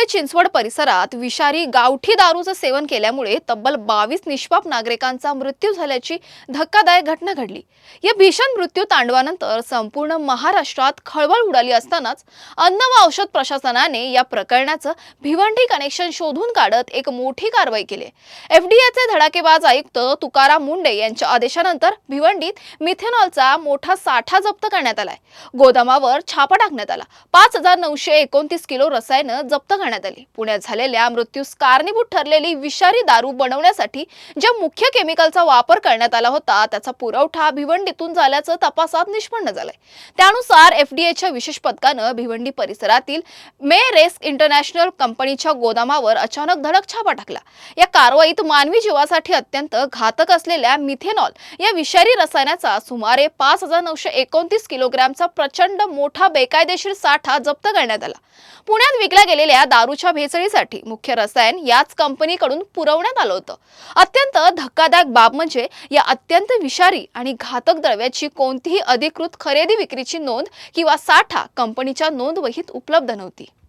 चिंचवड परिसरात विषारी गावठी दारूचं सेवन केल्यामुळे तब्बल 22 निष्पाप नागरिकांचा मृत्यू झाल्याची धक्कादायक घटना घडली। या भीषण मृत्यू तांडवानंतर संपूर्ण महाराष्ट्रात खळबळ उडाली असतानाच अन्न व औषध प्रशासनाने या प्रकरणाचं भिवंडी कनेक्शन शोधून काढत एक मोठी कारवाई केली। एफडीएचे धडाकेबाज आयुक्त तुकाराम मुंडे यांच्या आदेशानंतर भिवंडीत मिथेनॉलचा मोठा साठा जप्त करण्यात आलाय। गोदामावर छापा टाकण्यात आला। 5929 किलो रसायन जप्त करण्यात आली। पुण्यात झालेल्या मृत्यूस कारणीभूत ठरलेली विषारी दारू बनवण्यासाठी ज्या मुख्य केमिकलचा वापर करण्यात आला होता त्याचा पुरवठा भिवंडीतून झाल्याचं तपासात निष्पन्न झालंय। त्यानुसार एफडीएच्या विशेष पथकानं भिवंडी परिसरातील मे रेस्क इंटरनॅशनल कंपनीच्या गोदामावर अचानक धडक छापा टाकला। या कारवाईत मानवी जीवासाठी अत्यंत घातक असलेल्या मिथेनॉल या विषारी रसायनाचा सुमारे 5929 किलोग्रॅमचा प्रचंड मोठा बेकायदेशीर साठा जप्त करण्यात आला। पुण्यात विकल्या गेलेल्या दारूच्या भेसळीसाठी मुख्य रसायन याच कंपनीकडून पुरवण्यात आलं होतं। अत्यंत धक्कादायक बाब म्हणजे या अत्यंत विषारी आणि घातक द्रव्याची कोणतीही अधिकृत खरेदी विक्रीची नोंद किंवा साठा कंपनीच्या नोंदवहीत उपलब्ध नव्हती।